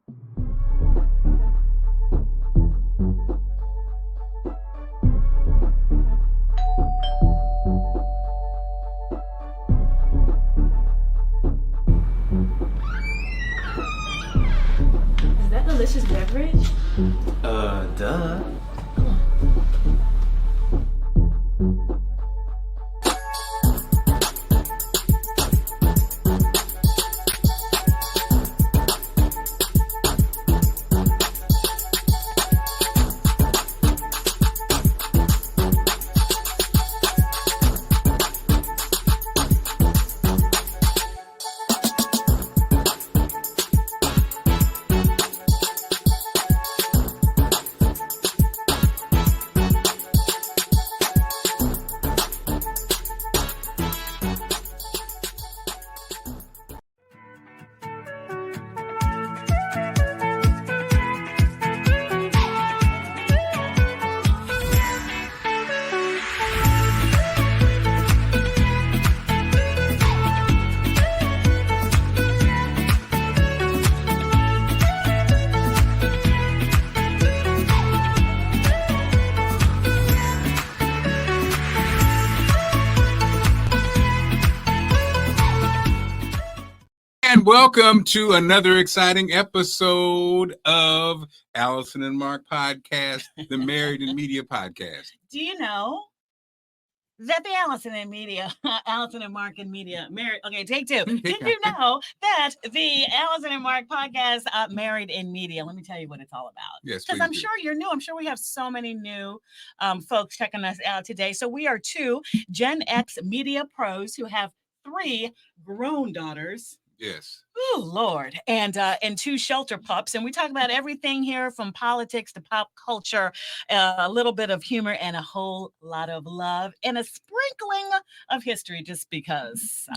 Is that delicious beverage? Duh. And welcome to another exciting episode of Allison and Marc podcast, the Married in Media podcast. Do you know that the Allison and Marc in Media, married? Okay, take two. Did you know that the Allison and Marc podcast, Married in Media? Let me tell you what it's all about. Yes, because I'm sure you're new. I'm sure we have so many new folks checking us out today. So we are two Gen X media pros who have 3 grown daughters. Yes. Oh, Lord. And two shelter pups. And we talk about everything here from politics to pop culture, a little bit of humor and a whole lot of love and a sprinkling of history just because.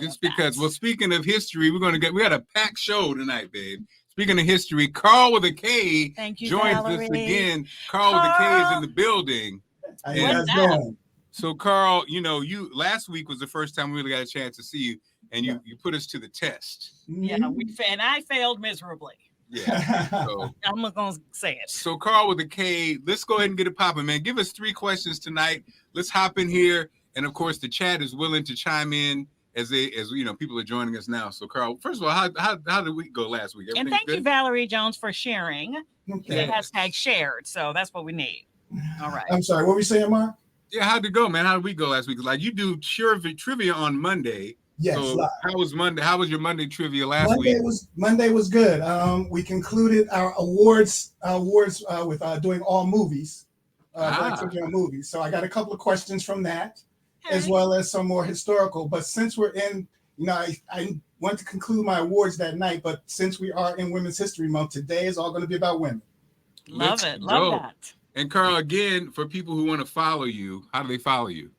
Well, speaking of history, we got a packed show tonight, babe. Speaking of history, Carl with a K Thank you, joins Valerie. us again. Carl with a K is in the building. How you guys doing? So, Carl, you last week was the first time we really got a chance to see you, and you put us to the test. Yeah, and I failed miserably. Yeah, so, I'm not gonna say it. So, Carl with a K, let's go ahead and get it popping, man. Give us 3 questions tonight. Let's hop in here, and of course, the chat is willing to chime in as people are joining us now. So, Carl, first of all, how did we go last week? And thank you, Valerie Jones, for sharing. Okay. The hashtag shared. So that's what we need. All right. I'm sorry, what were you saying, Mark? Yeah, how'd it go, man? How did we go last week? Like, you do trivia on Monday. Yes. So live. how was Monday? How was your Monday trivia last week? Monday was good. We concluded our awards with doing all movies, Black trivia on movies. So I got a couple of questions from that, as well as some more historical. But since we're in, I want to conclude my awards that night. But since we are in Women's History Month, today is all going to be about women. Love that. And Carl, again, for people who want to follow you, how do they follow you?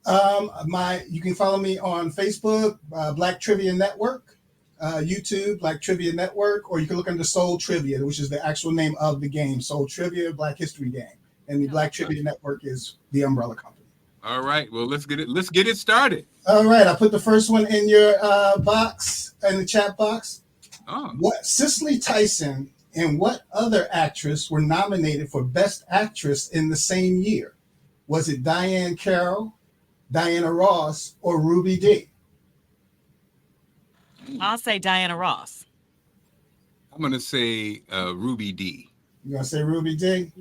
You can follow me on Facebook, Black Trivia Network, YouTube, Black Trivia Network, or you can look under Soul Trivia, which is the actual name of the game, Soul Trivia, Black History Game, and the Black Trivia Network is the umbrella company. All right, well, let's get it started. All right, I put the first one in your box, in the chat box. Oh. What Cicely Tyson and what other actress were nominated for Best Actress in the same year? Was it Diane Carroll, Diana Ross, or Ruby Dee? I'll say Diana Ross. I'm going to say Ruby Dee. You're going to say Ruby Dee?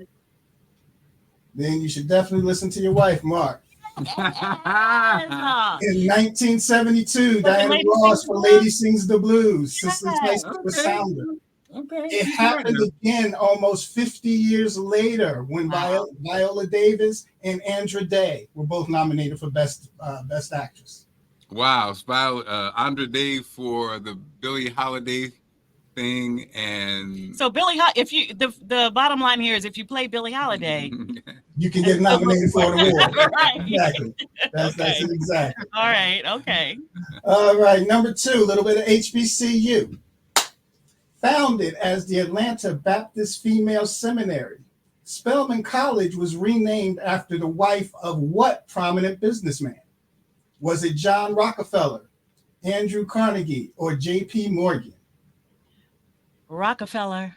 Then you should definitely listen to your wife, Mark. In 1972, Diana Ross for Lady Sings the Blues. Cicely Tyson was Sounder. Okay. It happened again almost 50 years later when Viola Davis and Andra Day were both nominated for Best Actress. Wow. Andra Day for the Billie Holiday thing. And so the bottom line here is if you play Billie Holiday, you can get nominated for an award. Right. Exactly. That's it exactly. All right. Okay. All right. Number 2, a little bit of HBCU. Founded as the Atlanta Baptist Female Seminary, Spelman College was renamed after the wife of what prominent businessman? Was it John Rockefeller, Andrew Carnegie, or J.P. Morgan? Rockefeller.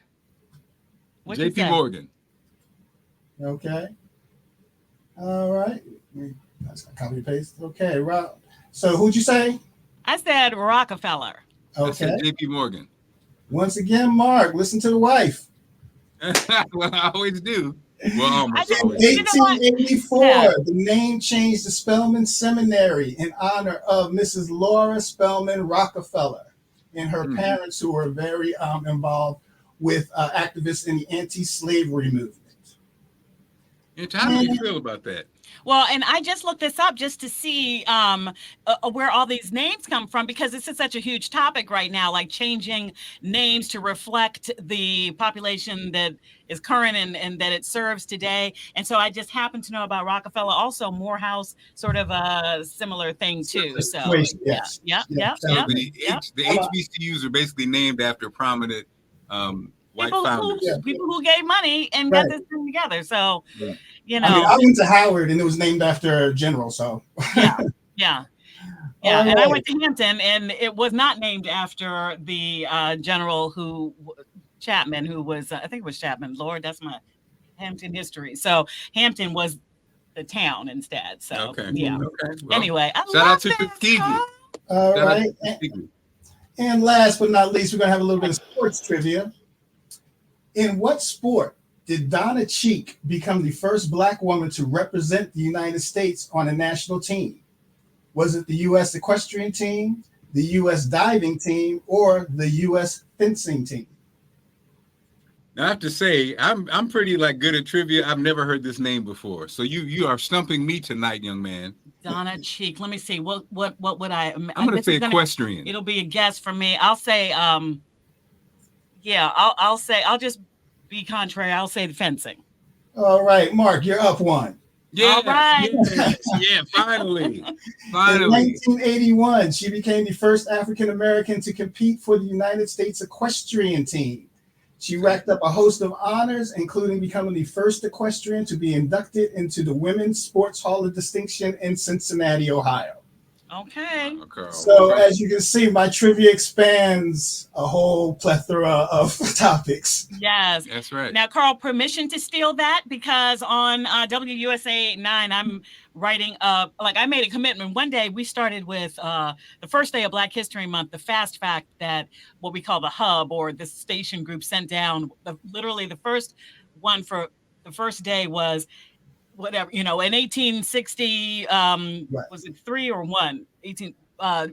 What'd you JP say? Morgan. Okay. All right. That's gonna copy and paste. Okay, Rob. So who'd you say? I said Rockefeller. I said Okay. JP Morgan. Once again, Mark, listen to the wife. Well, I always do. Well, almost just- always. You know what? 1884, Yeah. the name changed to Spelman Seminary in honor of Mrs. Laura Spelman Rockefeller and her parents, who were very involved with activists in the anti-slavery movement. How do you feel about that? Well, and I just looked this up just to see where all these names come from, because this is such a huge topic right now, like changing names to reflect the population that is current and that it serves today. And so I just happened to know about Rockefeller, also Morehouse, sort of a similar thing too. So Yes. yeah. The HBCUs are basically named after prominent white founders. People who gave money and got this thing together. So, you know, I mean, I went to Howard and it was named after a general. So yeah. And I went to Hampton and it was not named after the general Chapman, who was, I think it was Chapman. Lord, that's my Hampton history. So Hampton was the town instead. So Okay. Well, anyway, shout out to Tuskegee. All right. And last but not least, we're gonna have a little bit of sports trivia. In what sport did Donna Cheek become the first Black woman to represent the United States on a national team? Was it the U.S. equestrian team, the U.S. diving team, or the U.S. fencing team? Now, I have to say, I'm pretty good at trivia. I've never heard this name before. So you are stumping me tonight, young man. Donna Cheek. Let me see. What would I'm going to say equestrian. It'll be a guess for me. I'll say I'll just be contrary. I'll say the fencing. All right, Mark, you're up one. Yeah, all right. Finally. In 1981, she became the first African American to compete for the United States equestrian team. She racked up a host of honors, including becoming the first equestrian to be inducted into the Women's Sports Hall of Distinction in Cincinnati, Ohio. Okay. So as you can see, my trivia expands a whole plethora of topics. Yes, that's right. Now, Carl, permission to steal that, because on WUSA 9, I'm writing I made a commitment. One day we started with the first day of Black History Month, the fast fact that what we call the hub or the station group sent down. Literally the first one for the first day was whatever, in 1860, was it 3 or 1?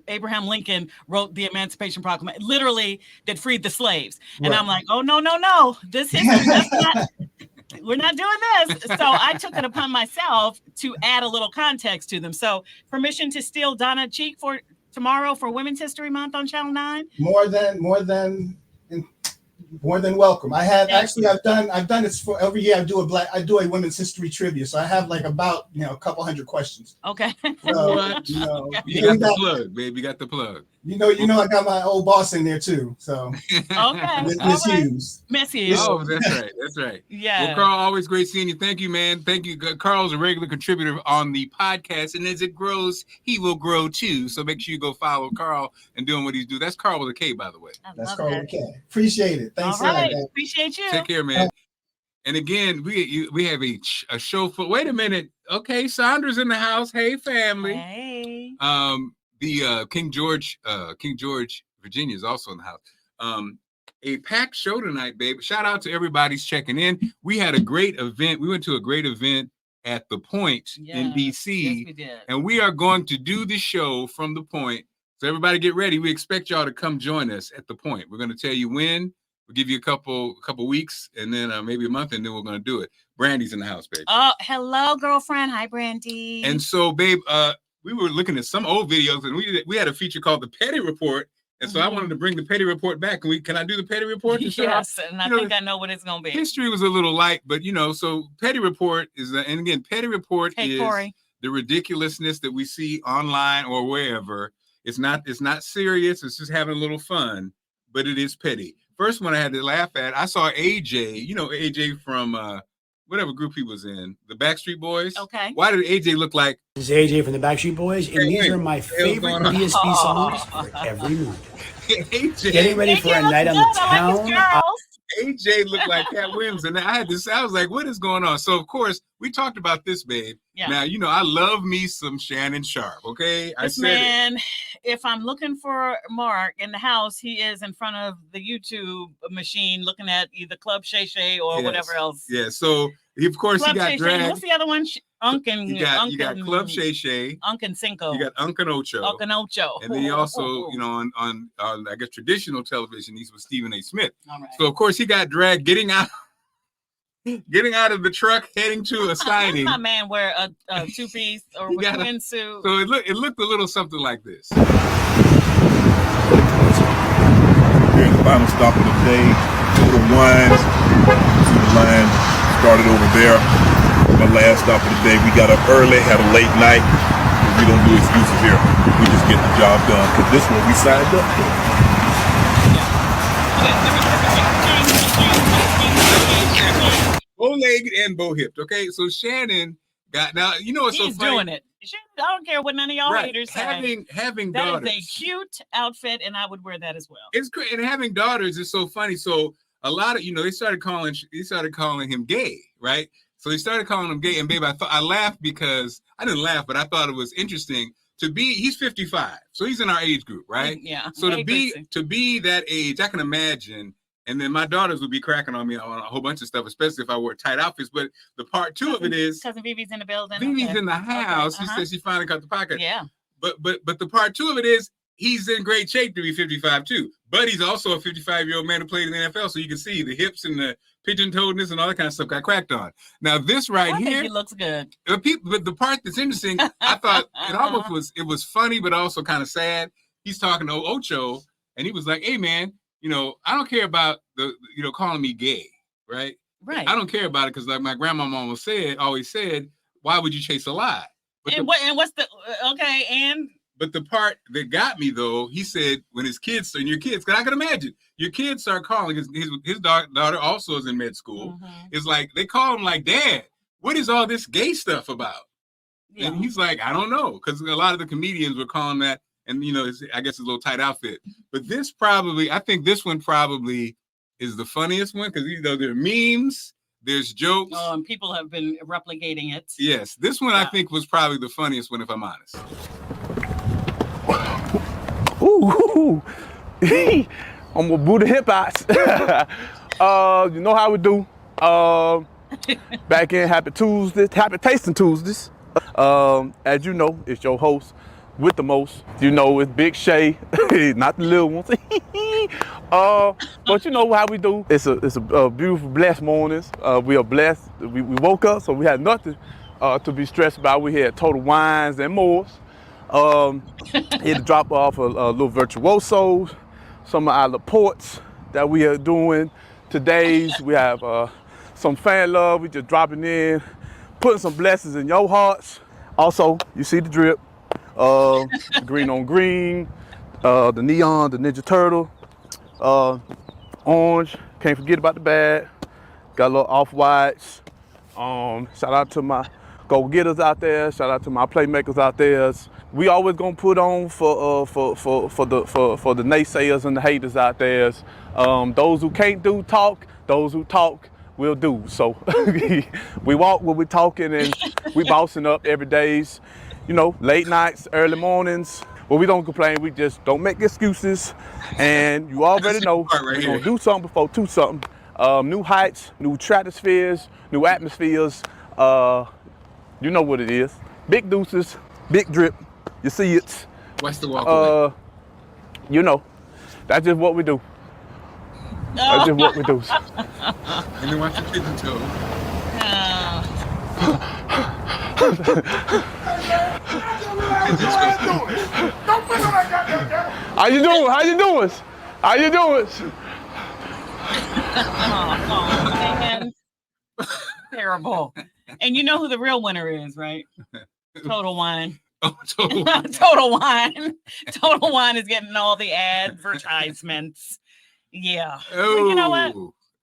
Abraham Lincoln wrote the Emancipation Proclamation, literally, that freed the slaves. And I'm like, oh, no, this history, we're not doing this. So I took it upon myself to add a little context to them. So permission to steal Donna Cheek for tomorrow for Women's History Month on Channel 9? More than welcome. I have I've done this for every year. I do a women's history trivia. So I have about a couple hundred questions. Okay. So, you got the plug, baby. You got the plug. I got my old boss in there too. So okay. Miss Hughes. Miss Hughes. Oh, that's right. Yeah. Well, Carl, always great seeing you. Thank you, man. Thank you. Carl's a regular contributor on the podcast, and as it grows, he will grow too. So make sure you go follow Carl and doing what he's doing. That's Carl with a K, by the way. That's Carl with a K. Appreciate it. Thanks. All right. Appreciate you. Take care, man. And again, we have a show for. Wait a minute. Okay, Sandra's in the house. Hey, family. Hey. The King George, Virginia is also in the house. A packed show tonight, babe. Shout out to everybody's checking in. We had a great event. We went to a great event at the Point in DC. Yes, we did. And we are going to do the show from the Point. So everybody get ready. We expect y'all to come join us at the Point. We're going to tell you when. We'll give you a couple weeks and then maybe a month, and then we're going to do it. Brandy's in the house, babe. Oh, hello, girlfriend. Hi, Brandy. And so, babe, we were looking at some old videos, and we had a feature called the Petty Report. And so I wanted to bring the Petty Report back. Can I do the Petty Report? Yes, and I think I know what it's going to be. History was a little light, but so Petty Report is, and again, Petty Report is Corey. The ridiculousness that we see online or wherever. It's not serious. It's just having a little fun, but it is petty. First one I had to laugh at, I saw AJ, AJ from whatever group he was in, the Backstreet Boys. Okay. Why did AJ look like? This is AJ from the Backstreet Boys, and these are my favorite DSP songs for every mood. AJ. Getting ready for a night on the town. AJ looked like Cat Williams, and I was like, what is going on? So of course we talked about this, babe. Yeah. Now I love me some Shannon Sharpe. Okay, this man. If I'm looking for Mark in the house, he is in front of the YouTube machine, looking at either Club Shay Shay or whatever else. Yeah. So of course Club he got Shay dragged. Shay. What's the other one? You got Club Shay Shay. Uncle Cinco. You got Uncle Ocho. Uncle Ocho. And then he also, on I guess traditional television, he's with Stephen A. Smith. All right. So of course he got dragged getting out of the truck, heading to a signing. My man wear a two-piece or a twin suit. So it looked a little something like this. Here at the final stop of the day, Total Wines, to the line, started over there. My last stop of the day, we got up early, had a late night. We don't do excuses here. We just get the job done, because this one we signed up for. Bow-legged and bow-hipped, okay? So Shannon got, now, what's so funny? He's doing it. I don't care what none of y'all haters say. Having that daughters. That is a cute outfit, and I would wear that as well. It's great, and having daughters is so funny. So a lot of, they started calling him gay, right? So he started calling him gay, and babe, I laughed because I didn't laugh, but I thought it was interesting he's 55, so he's in our age group, right? Yeah. So to be that age, I can imagine. And then my daughters would be cracking on me on a whole bunch of stuff, especially if I wore tight outfits. But the part two of it is cousin Vivi's in the building. Vivi's in the house. Okay. She says she finally got the pocket. Yeah. But the part two of it is he's in great shape to be 55 too. But he's also a 55-year-old man who played in the NFL, so you can see the hips and the pigeon-toedness and all that kind of stuff got cracked on. Now this right here, think he looks good. But the part that's interesting, I thought it was funny, but also kind of sad. He's talking to Ocho, and he was like, "Hey man, I don't care about the calling me gay, right? Right. I don't care about it because like my grandmama always said, why would you chase a lie?" But But the part that got me though, he said when his kids, and your kids, because I can imagine your kids start calling his daughter also is in med school. Mm-hmm. It's like they call him like, "Dad, what is all this gay stuff about?" Yeah. And he's like, "I don't know," because a lot of the comedians were calling that. And, I guess it's a little tight outfit. But I think this one probably is the funniest one because, there are memes, there's jokes. Oh, and people have been replicating it. Yes. This one I think was probably the funniest one, if I'm honest. Ooh. I'm going to boo the hip hops. You know how we do. Back in Happy Tasting Tuesdays. As you know, it's your host. With the most, it's Big Shay, not the little ones. But you know how we do. It's a beautiful, blessed mornings. We are blessed. We woke up, so we had nothing to be stressed about. We had Total Wines and Moors. Here to drop off a little virtuosos, some of our reports that we are doing. Today's we have some fan love. We just dropping in, putting some blessings in your hearts. Also, you see the drip. Green on green, the neon, the Ninja Turtle, orange, can't forget about the bag, got a little off-whites. Shout out to my go-getters out there, shout out to my playmakers out there. We always gonna put on for the naysayers and the haters out there. Those who can't talk, those who talk will do. So we walk when we're talking and we bossing up every days. Late nights, early mornings. Well, we don't complain. We just don't make excuses. And you already know we're going to do something before do something. New heights, new stratospheres, new atmospheres. You know what it is. Big deuces, big drip. You see it. What's the walk away? That's just what we do. That's just what we do. And then watch your pigeon toe. How you doing? Oh, man. Terrible. And you know who the real winner is, right? Total Wine. Oh, Total Wine. Total Wine. Total Wine is getting all the advertisements. Yeah. Oh, you know what?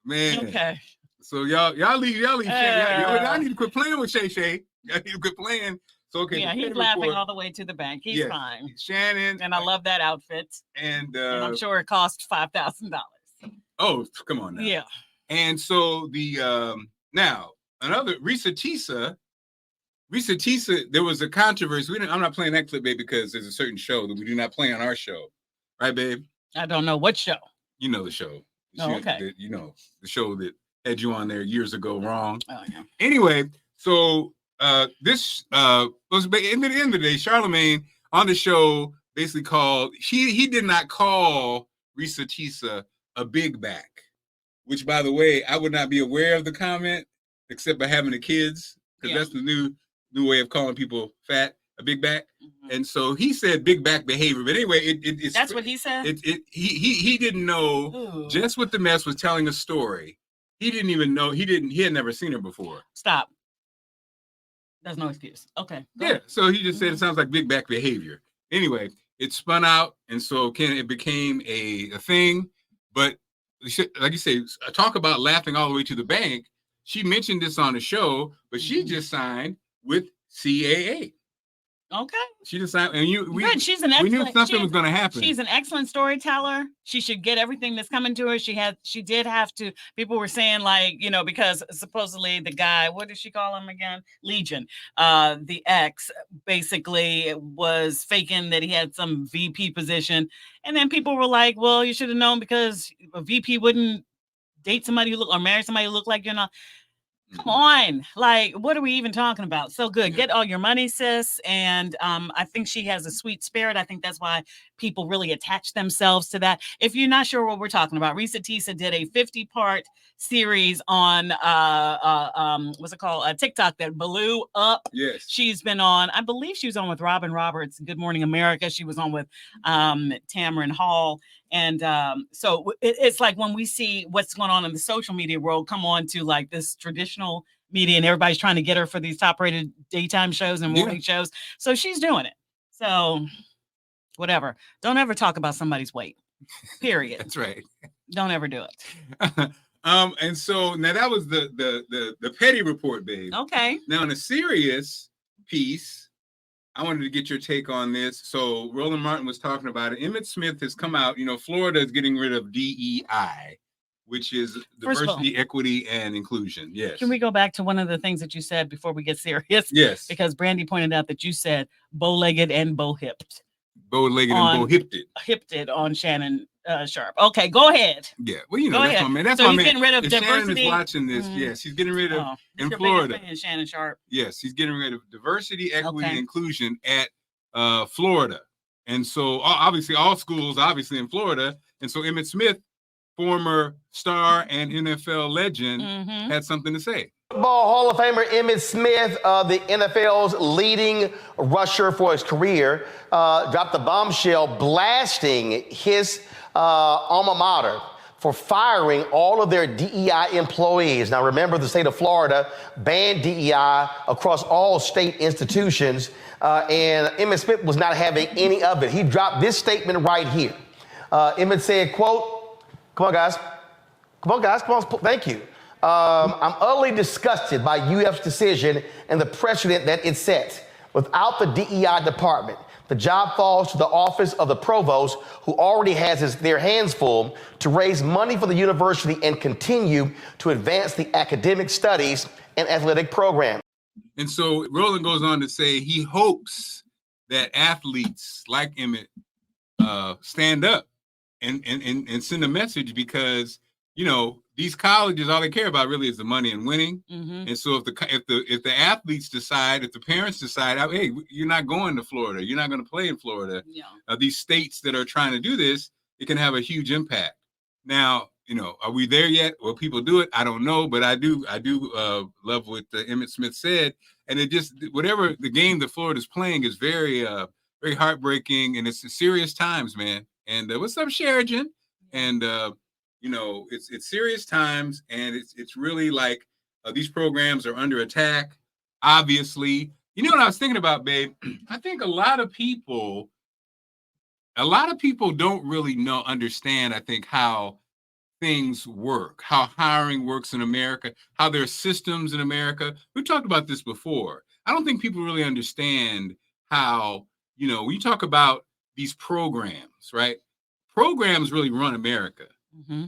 Man. Okay. So y'all leave. I need to quit playing with Shay Shay. I need to quit playing. So okay. Yeah, he's laughing all the way to the bank. He's fine. Shannon. And I love that outfit. And I'm sure it cost $5,000. Oh, come on now. Yeah. And so the now another Risa Tisa, there was a controversy. I'm not playing that clip, babe, because there's a certain show that we do not play on our show, right, babe? I don't know what show. You know the show. Oh, okay. You know the show that had you on there years ago, wrong. Oh yeah. Anyway, so this was in the end of the day, Charlemagne on the show basically called he did not call Risa Tisa a big back, which by the way, I would not be aware of the comment except by having the kids, because that's the new way of calling people fat, a big back. And so he said big back behavior. But anyway, it's that's what he said. He didn't know. Ooh. Just what the mess was telling a story. He didn't even know. He had never seen her before. Stop. There's no excuse. Okay. Yeah. So he just said it sounds like big back behavior. Anyway, it spun out, and so it became a thing. But like you say, talk about laughing all the way to the bank. She mentioned this on the show, but she just signed with CAA. Okay. She decided, and good. She's an excellent. We knew something was going to happen. She's an excellent storyteller. She should get everything that's coming to her. She did have to. People were saying because supposedly the guy, what did she call him again? Legion. The ex basically was faking that he had some VP position, and then people were like, "Well, you should have known because a VP wouldn't date somebody who or marry somebody who looked like you're not." Come on, like, what are we even talking about? So good. Get all your money, sis. And I think she has a sweet spirit. I think that's why people really attach themselves to that. If you're not sure what we're talking about, Risa Tisa did a 50-part series on what's it called? TikTok that blew up. Yes. She's been on, I believe she was on with Robin Roberts, Good Morning America. She was on with Tamron Hall. And so it's like when we see what's going on in the social media world come on to like this traditional media, and everybody's trying to get her for these top-rated daytime shows and morning shows. So she's doing it. So whatever. Don't ever talk about somebody's weight. Period. That's right. Don't ever do it. And so now that was the petty report, babe. Okay. Now in a serious piece, I wanted to get your take on this. So Roland Martin was talking about it. Emmitt Smith has come out. Florida is getting rid of DEI, which is diversity, equity, and inclusion. Yes. Can we go back to one of the things that you said before we get serious? Yes. Because Brandy pointed out that you said bow-legged and bow-hipped. Bow-legged and bow-hipped. Hipped it on Shannon Sharp. Okay, go ahead. Yeah. Well, that's my man. That's so my he's man. Getting rid of if diversity. Shannon is watching this, yes, he's getting rid of in Florida. Shannon Sharp. Yes, he's getting rid of diversity, equity, and inclusion at Florida. And so obviously all schools in Florida. And so Emmitt Smith, former star and NFL legend, had something to say. Football Hall of Famer Emmitt Smith, the NFL's leading rusher for his career, dropped the bombshell blasting his alma mater for firing all of their DEI employees. Now, remember, the state of Florida banned DEI across all state institutions, and Emmitt Smith was not having any of it. He dropped this statement right here. Emmitt said, quote, come on, guys, thank you. I'm utterly disgusted by UF's decision and the precedent that it set. Without the DEI department, the job falls to the office of the provost, who already has their hands full to raise money for the university and continue to advance the academic studies and athletic program. And so Roland goes on to say he hopes that athletes like Emmitt stand up and send a message, because these colleges, all they care about really is the money and winning. And so if the athletes decide, if the parents decide, hey, you're not going to Florida, you're not going to play in Florida, these states that are trying to do this, it can have a huge impact. Now, are we there yet? Will people do it? I don't know, but I do love what Emmitt Smith said. And it just, whatever the game that Florida's playing is very, very heartbreaking, and it's serious times, man. And what's up, Sheridan? And it's serious times, and it's really like these programs are under attack. Obviously, what I was thinking about, babe? I think a lot of people don't really understand. I think how things work, how hiring works in America, how there are systems in America. We talked about this before. I don't think people really understand how when you talk about these programs, right? Programs really run America.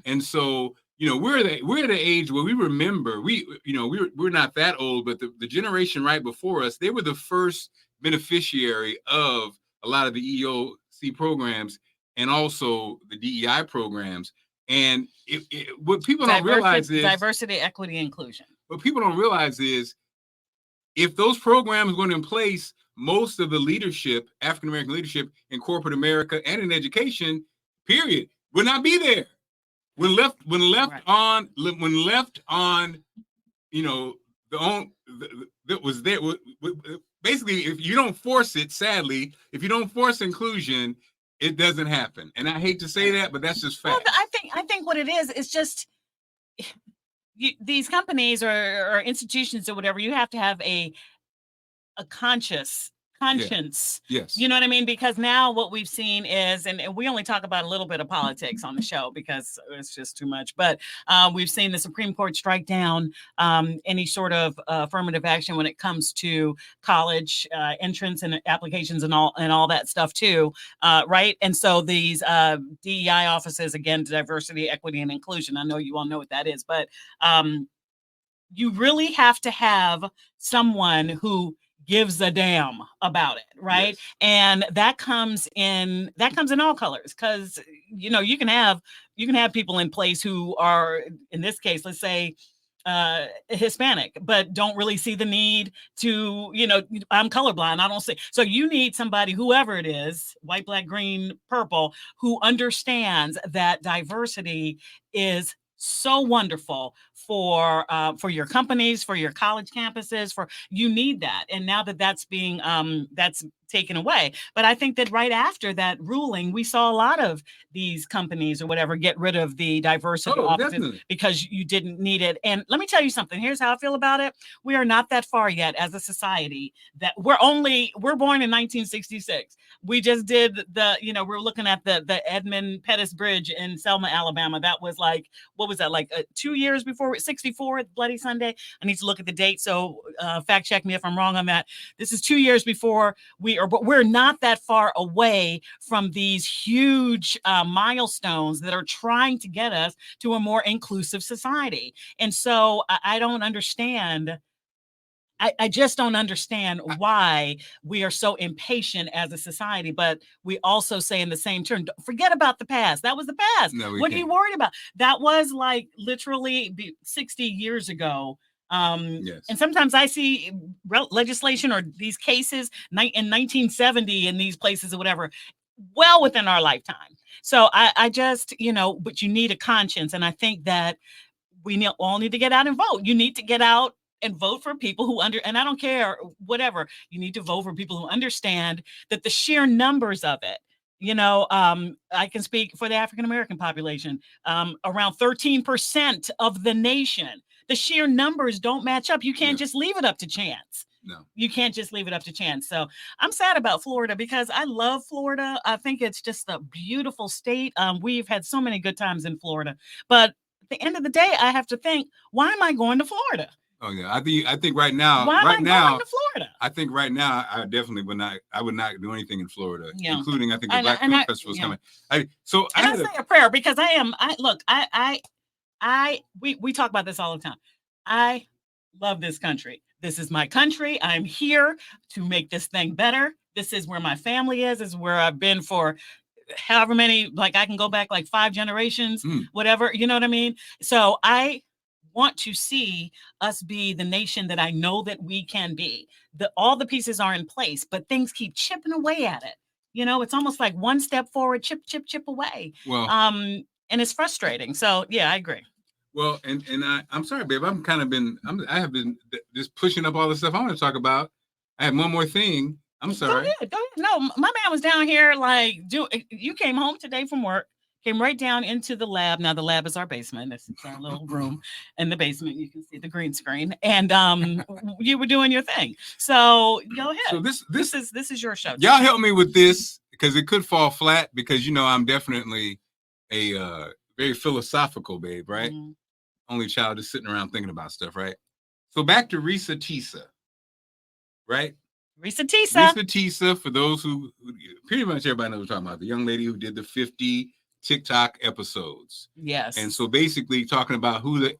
And so, we're at the age where we remember, we're not that old, but the generation right before us, they were the first beneficiary of a lot of the EEOC programs and also the DEI programs. And what people don't realize is diversity, equity, inclusion. What people don't realize is if those programs went in place, most of the leadership, African-American leadership in corporate America and in education, period, would not be there. When left on, that was there. Basically, if you don't force it, sadly, if you don't force inclusion, it doesn't happen. And I hate to say that, but that's just fact. Well, I think what it is just these companies or institutions or whatever. You have to have a conscience. Yes. You know what I mean? Because now what we've seen is, and we only talk about a little bit of politics on the show because it's just too much, but we've seen the Supreme Court strike down any sort of affirmative action when it comes to college entrance and applications and all that stuff too, right? And so these DEI offices, again, diversity, equity, and inclusion, I know you all know what that is, but you really have to have someone who gives a damn about it, right? Yes. And that comes in all colors, because you can have people in place who are, in this case, let's say Hispanic, but don't really see the need to, I'm colorblind, I don't see. So you need somebody, whoever it is, white, black, green, purple, who understands that diversity is so wonderful for your companies, for your college campuses, you need that. And now that's being that's taken away. But I think that right after that ruling, we saw a lot of these companies or whatever get rid of the diversity offices definitely. because you didn't need it. And let me tell you something. Here's how I feel about it. We are not that far yet as a society. That we're born in 1966. We just did we're looking at the Edmund Pettus Bridge in Selma, Alabama. That was like, what was that, like 2 years before 64, Bloody Sunday? I need to look at the date. So fact check me if I'm wrong on that. This is 2 years before but we're not that far away from these huge milestones that are trying to get us to a more inclusive society. And so I don't understand. I just don't understand why we are so impatient as a society, but we also say in the same turn, forget about the past. That was the past. No, what are you worried about? That was like literally 60 years ago. Yes. And sometimes I see legislation or these cases in 1970 in these places or whatever, well within our lifetime. So I just, but you need a conscience. And I think that we all need to get out and vote. You need to get out and vote for people who and I don't care, whatever, you need to vote for people who understand that the sheer numbers of it, I can speak for the African-American population, around 13% of the nation. The sheer numbers don't match up. You can't just leave it up to chance. No. You can't just leave it up to chance. So I'm sad about Florida because I love Florida. I think it's just a beautiful state. We've had so many good times in Florida. But at the end of the day, I have to think, why am I going to Florida? Oh yeah, I think right now, why am I going to Florida? I think right now, I definitely would not. I would not do anything in Florida, including I think the Black Film Festival is coming. I say a prayer because we talk about this all the time. I love this country. This is my country. I'm here to make this thing better. This is where my family is. This is where I've been for however many, like I can go back like 5 generations, whatever, you know what I mean? So I want to see us be the nation that I know that we can be. All the pieces are in place, but things keep chipping away at it. It's almost like one step forward, chip away. Well, and it's frustrating. So yeah, I agree. Well, and I'm sorry, babe. I have been just pushing up all the stuff I want to talk about. I have one more thing. I'm sorry. Go ahead. No, my man was down here you came home today from work, came right down into the lab. Now the lab is our basement. This is our little room in the basement. You can see the green screen, and you were doing your thing. So go ahead. So this is your show. Y'all help me with this because it could fall flat because I'm definitely a very philosophical babe, right? Mm-hmm. Only child just sitting around thinking about stuff, right? So back to Risa Tisa, right? Risa Tisa, for those who pretty much everybody knows what we're talking about. The young lady who did the 50 TikTok episodes. Yes. And so basically talking about who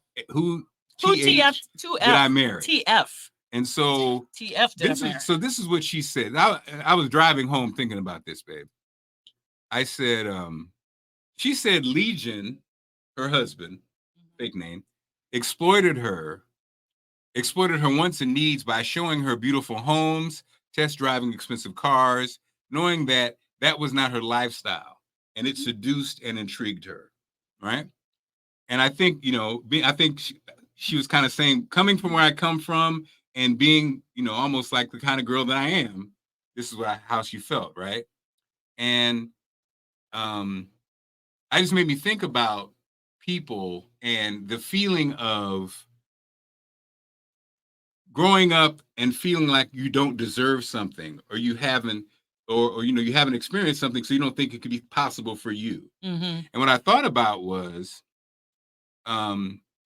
TF did I marry? TF. And so TF did I marry? this is what she said. I was driving home thinking about this, babe. I said, she said Legion, her husband, fake name, exploited her wants and needs by showing her beautiful homes, test driving expensive cars, knowing that was not her lifestyle, and it seduced and intrigued her, right? And I think, she was kind of saying, coming from where I come from and being, almost like the kind of girl that I am, this is how she felt, right? And I just made me think about people and the feeling of growing up and feeling like you don't deserve something, or you haven't, or you haven't experienced something, so you don't think it could be possible for you. Mm-hmm. And what I thought about was,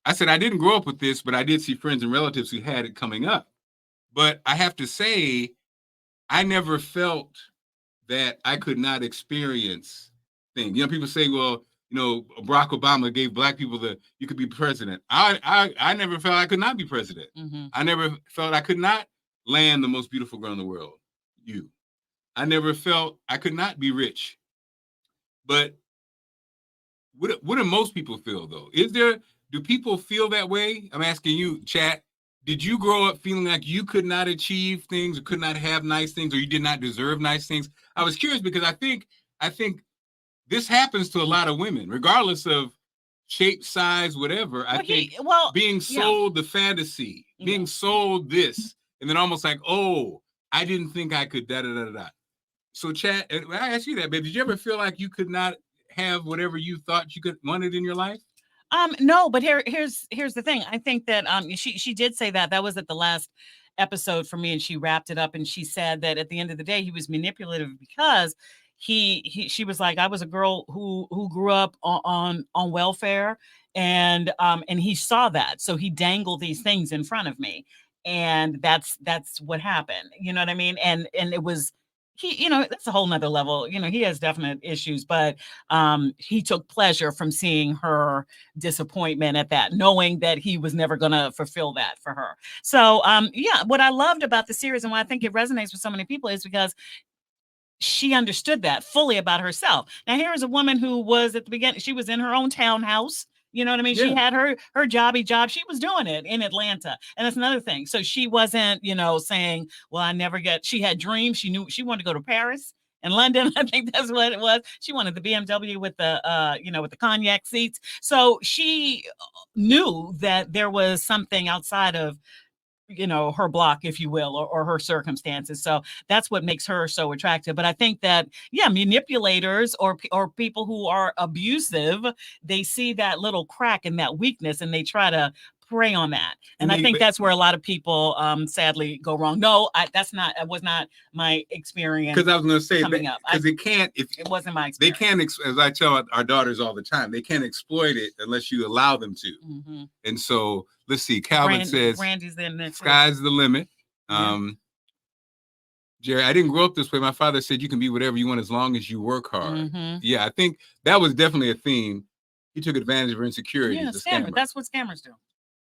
I said I didn't grow up with this, but I did see friends and relatives who had it coming up. But I have to say, I never felt that I could not experience things. People say, well, Barack Obama gave black people you could be president. I never felt I could not be president. Mm-hmm. I never felt I could not land the most beautiful girl in the world. I never felt I could not be rich. But what do most people feel, though? Do people feel that way? I'm asking you, chat. Did you grow up feeling like you could not achieve things, or could not have nice things, or you did not deserve nice things? I was curious because I think this happens to a lot of women, regardless of shape, size, whatever. I think being sold the fantasy, being sold this, and then almost like, oh, I didn't think I could da-da-da-da-da. So, chat, I ask you that, babe, did you ever feel like you could not have whatever you thought you wanted in your life? No, but here's the thing. I think that she did say that was at the last episode for me, and she wrapped it up, and she said that at the end of the day he was manipulative because she was like, I was a girl who grew up on welfare, and he saw that, so he dangled these things in front of me, and that's what happened. You know what I mean? And it was. That's a whole nother level. He has definite issues, but he took pleasure from seeing her disappointment at that, knowing that he was never going to fulfill that for her. So, what I loved about the series and why I think it resonates with so many people is because she understood that fully about herself. Now, here is a woman who was at the beginning, she was in her own townhouse. You know what I mean? Yeah. She had her jobby job. She was doing it in Atlanta. And that's another thing. So she wasn't, saying, well, she had dreams. She knew she wanted to go to Paris and London. I think that's what it was. She wanted the BMW with with the cognac seats. So she knew that there was something outside of, her block, if you will, or her circumstances. So that's what makes her so attractive. But I think that, manipulators or people who are abusive, they see that little crack and that weakness, and they try to prey on that. And I think that's where a lot of people sadly go wrong. No, that was not my experience. Because I was going to say, because it wasn't my experience. They can't, as I tell our daughters all the time, they can't exploit it unless you allow them to. Mm-hmm. And so let's see. Calvin says, Randy's in there. Sky's the limit. Jerry, I didn't grow up this way. My father said you can be whatever you want as long as you work hard. Mm-hmm. Yeah, I think that was definitely a theme. He took advantage of her insecurity. Yeah, scammer. That's what scammers do.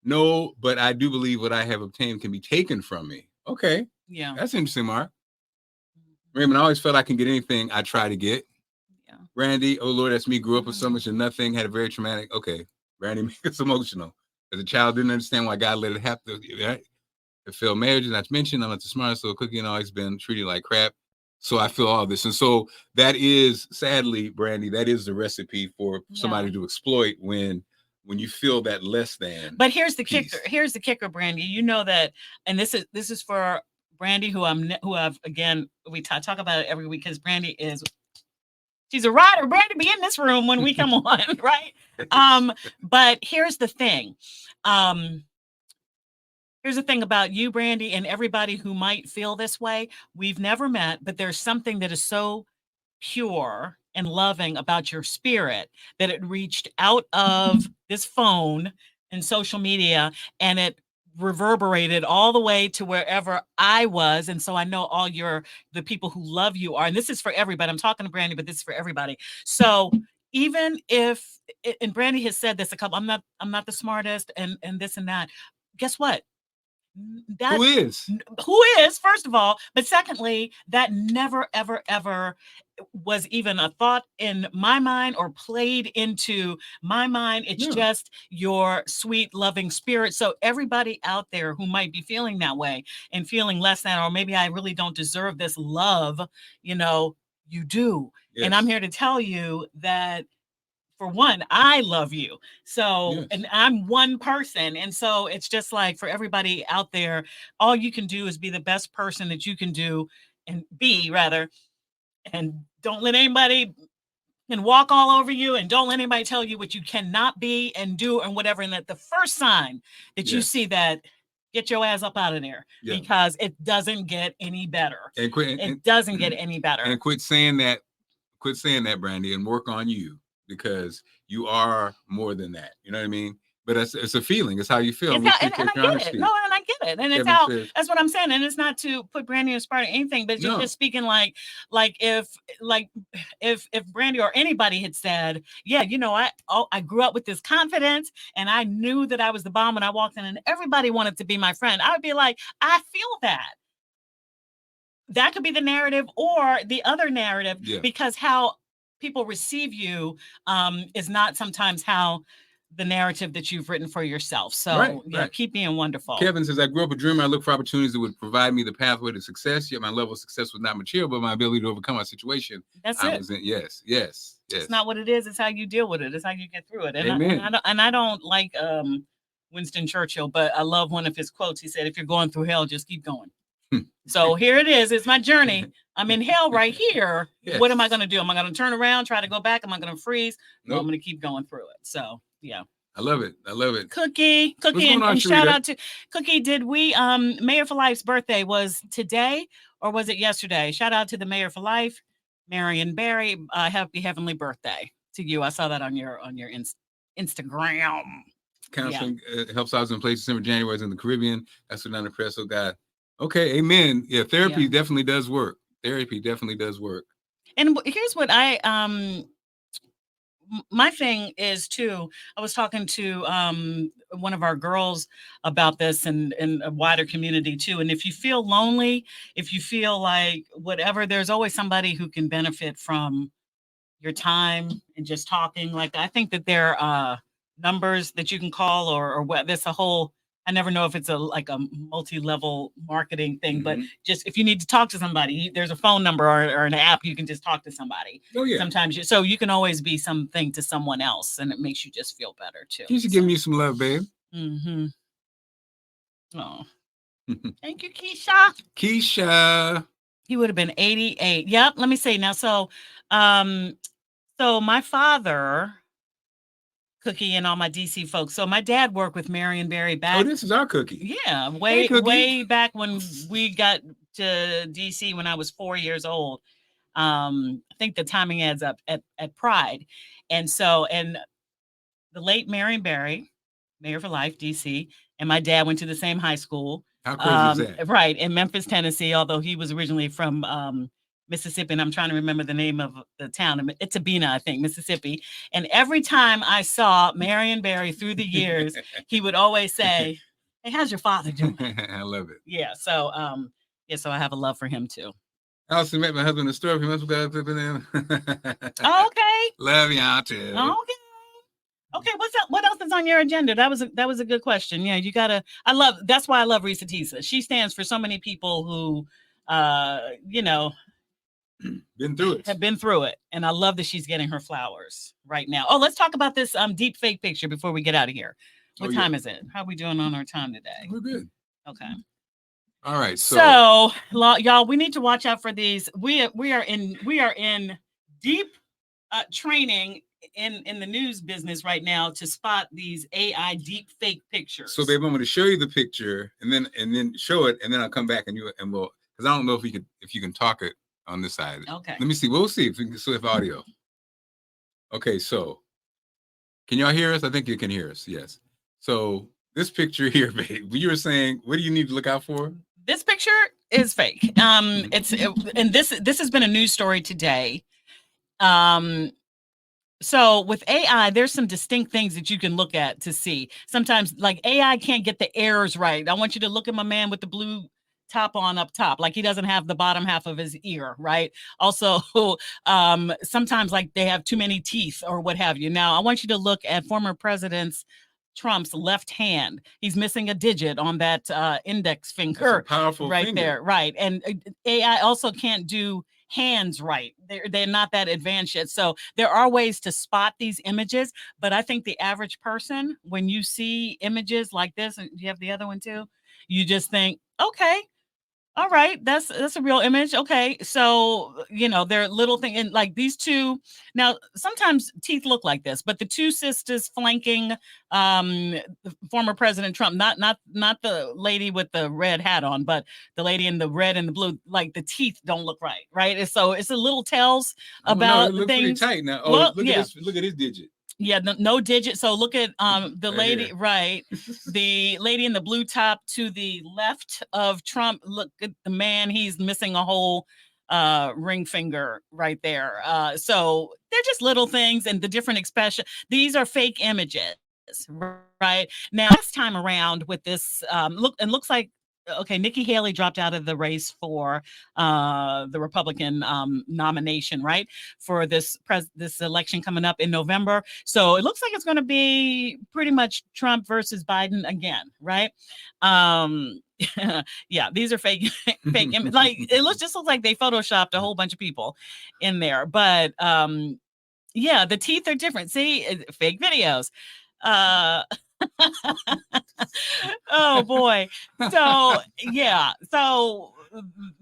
No, but I do believe what I have obtained can be taken from me. Okay. Yeah. That's interesting, Mark. Raymond, I always felt I can get anything I try to get. Yeah. Randy, oh Lord, that's me. Grew up with so much of nothing. Had a very traumatic. Okay. Randy makes us emotional. As a child, didn't understand why God let it happen. Right? It failed marriage, not to mention I'm not the smartest, so cooking always been treated like crap. So I feel all this. And so that is, sadly, Brandy, that is the recipe for somebody to exploit when you feel that less than. But here's the kicker. Here's the kicker, Brandy. You know that, and this is for Brandy, who I've again, we talk about it every week because Brandy she's a rider. Brandy be in this room when we come on, right? But here's the thing. Here's the thing about you, Brandy, and everybody who might feel this way. We've never met, but there's something that is so pure and loving about your spirit that it reached out of this phone and social media, and it reverberated all the way to wherever I was. And so I know all the people who love you are, and this is for everybody. I'm talking to Brandy, but this is for everybody. So even if, and Brandy has said this a couple, I'm not the smartest and this and that. Guess what? That who is, first of all, but secondly, that never, ever, ever was even a thought in my mind or played into my mind. It's just your sweet, loving spirit. So everybody out there who might be feeling that way and feeling less than, or maybe I really don't deserve this love, you know, you do. Yes. And I'm here to tell you that, for one, I love you. So, and I'm one person. And so it's just like, for everybody out there, all you can do is be the best person that you can do, and be, rather, and don't let anybody and walk all over you, and don't let anybody tell you what you cannot be and do and whatever. And that the first sign that you see that, get your ass up out of there, because it doesn't get any better. And it doesn't get any better. And quit saying that, Brandy, and work on you. Because you are more than that, you know what I mean? But it's a feeling. It's how you feel. And I get it. No, and I get it. And it's how. That's what I'm saying. And it's not to put Brandy in spot or anything, but just speaking like if Brandy or anybody had said, yeah, you know, I grew up with this confidence, and I knew that I was the bomb when I walked in, and everybody wanted to be my friend. I would be like, I feel that. That could be the narrative or the other narrative, because how people receive you is not sometimes how the narrative that you've written for yourself. So keep being wonderful. Kevin says, I grew up a dreamer. I look for opportunities that would provide me the pathway to success. Yet my level of success was not material, but my ability to overcome my situation. That's it. Yes. It's not what it is. It's how you deal with it. It's how you get through it. And Amen. I don't like Winston Churchill, but I love one of his quotes. He said, if you're going through hell, just keep going. So here it is. It's my journey. I'm in hell right here. Yes. What am I going to do? Am I going to turn around, try to go back? Am I going to freeze? No, I'm going to keep going through it. So, yeah. I love it. Cookie, and shout out to Cookie. Did we, Mayor for Life's birthday was today or was it yesterday? Shout out to the Mayor for Life, Marion Barry. Happy heavenly birthday to you. I saw that on your Instagram. Counseling helps out in places. December, January is in the Caribbean. That's what I'm impressed. So God. Okay, amen. Yeah, therapy definitely does work. And here's what my thing is too. I was talking to one of our girls about this and a wider community too. And if you feel lonely, if you feel like whatever, there's always somebody who can benefit from your time and just talking. Like, I think that there are numbers that you can call or what. There's a whole. I never know if it's a multi-level marketing thing, but just if you need to talk to somebody, there's a phone number or an app, you can just talk to somebody. Oh, yeah. Sometimes so you can always be something to someone else, and it makes you just feel better too. You should give me some love, babe. Oh, thank you, Keisha. He would have been 88. Yep. Let me see now. So my father, Cookie, and all my DC folks. So my dad worked with Marion Barry back. Oh, this is our Cookie. Yeah, way back when we got to DC when I was 4 years old. I think the timing adds up at Pride. And the late Marion Barry, Mayor for Life, DC, and my dad went to the same high school. How crazy is that? Right, in Memphis, Tennessee, although he was originally from Mississippi, and I'm trying to remember the name of the town. It's Sabina, I think, Mississippi. And every time I saw Marion Barry through the years, he would always say, "Hey, how's your father doing?" I love it. Yeah. So, so I have a love for him too. Allison met my husband in the store. He must have got in. Okay. Love y'all too. Okay. What's up? What else is on your agenda? That was a good question. Yeah, you gotta. That's why I love Risa Tisa. She stands for so many people who, have been through it, and I love that she's getting her flowers right now. Oh, let's talk about this deep fake picture before we get out of here. What time is it? How are we doing on our time today? We're good. Okay. All right. So y'all, we need to watch out for these. We are in deep training in the news business right now to spot these AI deep fake pictures. So babe, I'm going to show you the picture and then show it, and then I'll come back and we'll, because I don't know if you can talk it on this side. Okay. Let me see. We'll see if we can still have audio. Okay, so can y'all hear us? I think you can hear us. Yes. So this picture here, babe, you were saying, what do you need to look out for? This picture is fake. And this has been a news story today. So with AI, there's some distinct things that you can look at to see. Sometimes like AI can't get the errors right. I want you to look at my man with the blue top on up top, like he doesn't have the bottom half of his ear, right? Also, sometimes like they have too many teeth or what have you. Now I want you to look at former presidents Trump's left hand. He's missing a digit on that index finger powerful right finger. there, right? And AI also can't do hands right. They're not that advanced yet. So there are ways to spot these images, but I think the average person, when you see images like this, and you have the other one too, you just think, okay, all right, that's a real image. Okay, so they're little thing, and like these two. Now, sometimes teeth look like this, but the two sisters flanking the former President Trump, not the lady with the red hat on, but the lady in the red and the blue, like the teeth don't look right, right? And so it's a little tells about it looks things. pretty tight now. Oh, Well, look yeah. at this! Look at his digit. Yeah, no digit. So look at the Right lady, here. right? The lady in the blue top to the left of Trump. Look at the man; he's missing a whole ring finger right there. So they're just little things, and the different expression. These are fake images, right? Now, last time around with this, looks like. Okay, Nikki Haley dropped out of the race for the Republican nomination, right? For this election coming up in November. So it looks like it's going to be pretty much Trump versus Biden again, right? Yeah, these are fake like it just looks like they photoshopped a whole bunch of people in there. But yeah, the teeth are different. See, fake videos. Oh boy. So yeah. So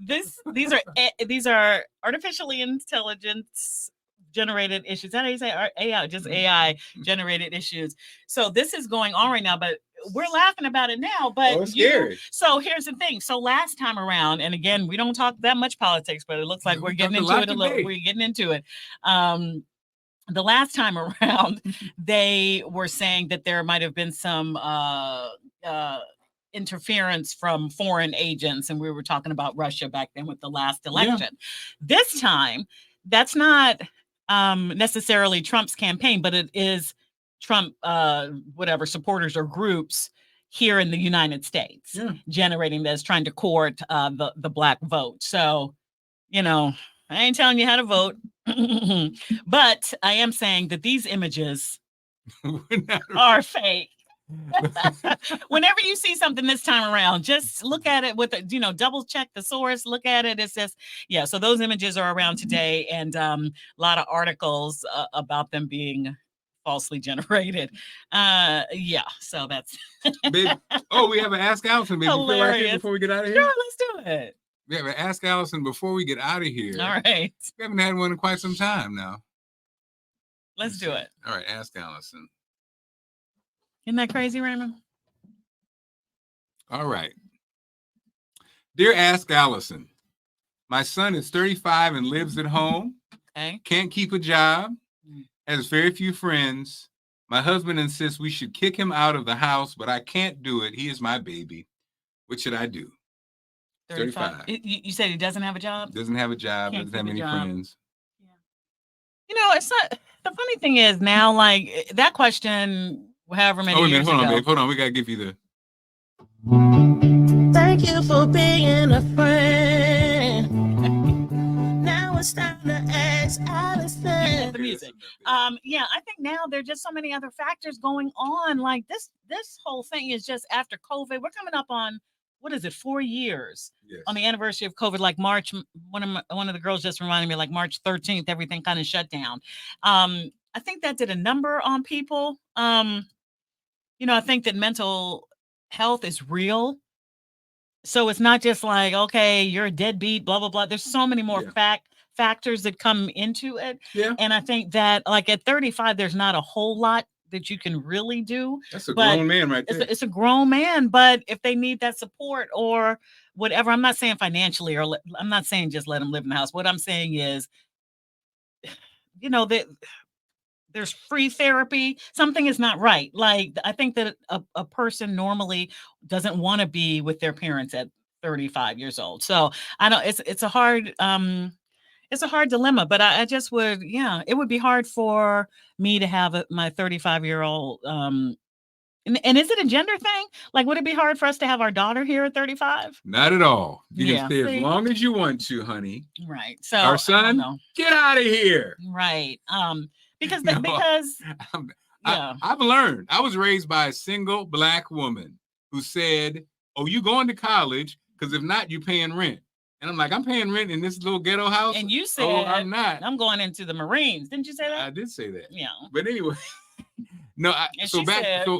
these are artificially intelligence generated issues. How do you say AI? Just AI generated issues. So this is going on right now, but we're laughing about it now. But it's scary. So here's the thing. So last time around, and again, we don't talk that much politics, but it looks like we're getting into it a little. We're getting into it. The last time around, they were saying that there might have been some interference from foreign agents, and we were talking about Russia back then with the last election. Yeah. This time, that's not necessarily Trump's campaign, but it is Trump, whatever supporters or groups here in the United States, generating this, trying to court the black vote. So, I ain't telling you how to vote. But I am saying that these images are fake. Whenever you see something this time around, just look at it with double check the source, look at it. It says, yeah, so those images are around today, and a lot of articles about them being falsely generated. Yeah, so that's Babe, we have an Ask Allison, baby. Before we get out of here. Sure, let's do it. We have an Ask Allison before we get out of here. All right. We haven't had one in quite some time now. Let's do it. All right, Ask Allison. Isn't that crazy, Raymond? All right. Dear Ask Allison, my son is 35 and lives at home. Okay. Can't keep a job. Has very few friends. My husband insists we should kick him out of the house, but I can't do it. He is my baby. What should I do? 35. You said he doesn't have a job? Doesn't have a job. Doesn't have any friends. Yeah. It's not. The funny thing is now, like that question, however many years ago. Hold on, babe. Hold on. We got to give you the. Thank you for being a friend. Now it's time to ask Allison. The music. Yeah, I think now there are just so many other factors going on. Like this whole thing is just after COVID. We're coming up on, what is it, 4 years on the anniversary of COVID, like March. One of the girls just reminded me, like March 13th, everything kind of shut down. I think that did a number on people. I think that mental health is real. So it's not just like, okay, you're a deadbeat, blah, blah, blah. There's so many more factors that come into it. Yeah. And I think that like at 35, there's not a whole lot that you can really do. That's a grown man right there. It's a grown man, but if they need that support or whatever, I'm not saying financially, or I'm not saying just let them live in the house. What I'm saying is, that there's free therapy. Something is not right. Like, I think that a person normally doesn't want to be with their parents at 35 years old. So I don't, it's a hard, it's a hard dilemma, but I just would, yeah, it would be hard for me to have my 35-year-old. And is it a gender thing? Like, would it be hard for us to have our daughter here at 35? Not at all. You Yeah, can stay see? as long as you want to, honey. Right. So Our I son, don't know. get out of here. Right. Because No, because I, I've learned. I was raised by a single black woman who said, "Oh, you going to college? Because if not, you paying rent." And I'm like, I'm paying rent in this little ghetto house. And you said, "Oh, I'm not. I'm going into the Marines." Didn't you say that? I did say that. Yeah. But anyway, no. So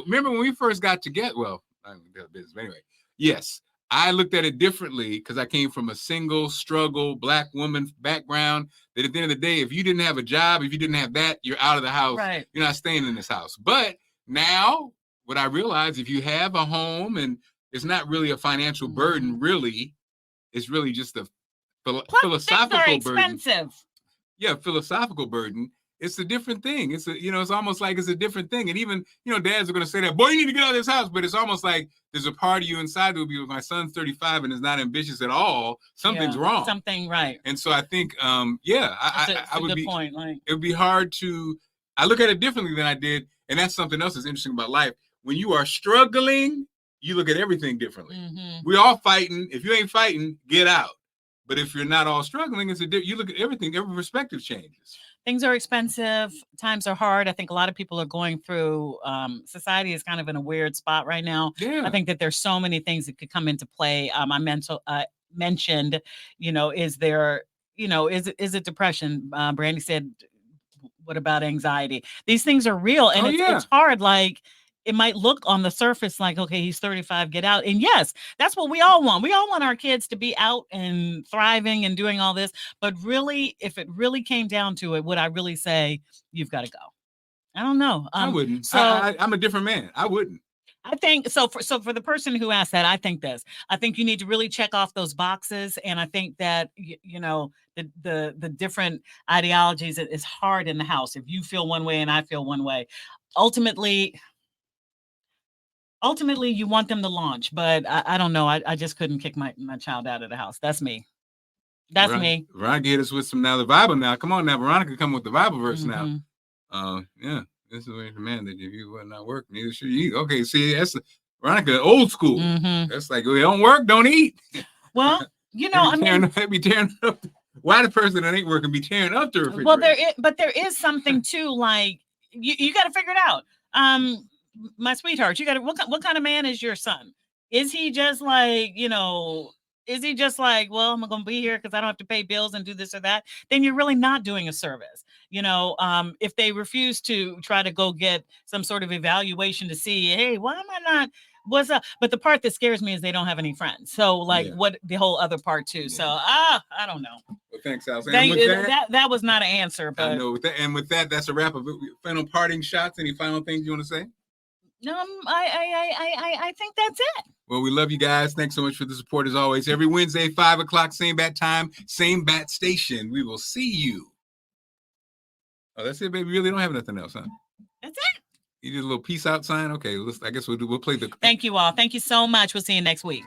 remember when we first got together? Well, I don't know business. But anyway, yes, I looked at it differently because I came from a single struggle black woman background. That at the end of the day, if you didn't have a job, if you didn't have that, you're out of the house. Right. You're not staying in this house. But now, what I realize, if you have a home and it's not really a financial burden, really, it's really just a philosophical burden. Yeah, philosophical burden. It's a different thing. It's it's almost like it's a different thing. And even, dads are going to say that, boy, you need to get out of this house. But it's almost like there's a part of you inside that will be, with my son's 35 and is not ambitious at all. Something's wrong. Something right. And so I think, I would be, point. Like, it would be hard to, I look at it differently than I did. And that's something else that's interesting about life. When you are struggling, you look at everything differently. We're all fighting. If you ain't fighting, get out. But if you're not all struggling, you look at everything, every perspective changes. Things are expensive. Times are hard. I think a lot of people are going through, society is kind of in a weird spot right now. Yeah. I think that there's so many things that could come into play. I mentioned, is there, is it depression? Brandy said, what about anxiety? These things are real. And it's hard. Like, it might look on the surface like, okay, he's 35, get out. And yes, that's what we all want. We all want our kids to be out and thriving and doing all this. But really, if it really came down to it, would I really say, you've got to go? I don't know. I wouldn't. So I'm a different man. I wouldn't. I think so. For the person who asked that, I think you need to really check off those boxes. And I think that, the different ideologies, it is hard in the house. If you feel one way and I feel one way, ultimately you want them to launch, but I don't know. I just couldn't kick my child out of the house. That's me. Me. Veronica hit us with the Bible now. Come on now, Veronica, come with the Bible verse now. Yeah, this is the man that if you would not work, neither should you eat. Okay, see, that's Veronica, old school. That's like, we don't work, don't eat. Well, be tearing up. Why the person that ain't working be tearing up the refrigerator? Well, there is something too. Like you got to figure it out. My sweetheart, you got to, what kind of man is your son? Is he just like, well, I'm going to be here because I don't have to pay bills and do this or that? Then you're really not doing a service. If they refuse to try to go get some sort of evaluation to see, hey, why am I not? What's up? But the part that scares me is they don't have any friends. So what the whole other part too. Yeah. So I don't know. Well, thanks, Allison. That was not an answer, but I know. With that, that's a wrap of it. Final parting shots. Any final things you want to say? I think that's it. Well, we love you guys. Thanks so much for the support as always. Every Wednesday, 5 o'clock, same bat time, same bat station. We will see you. Oh, that's it, baby. We really don't have nothing else, huh? That's it. You did a little peace out sign. Okay, I guess we'll play the. Thank you all. Thank you so much. We'll see you next week.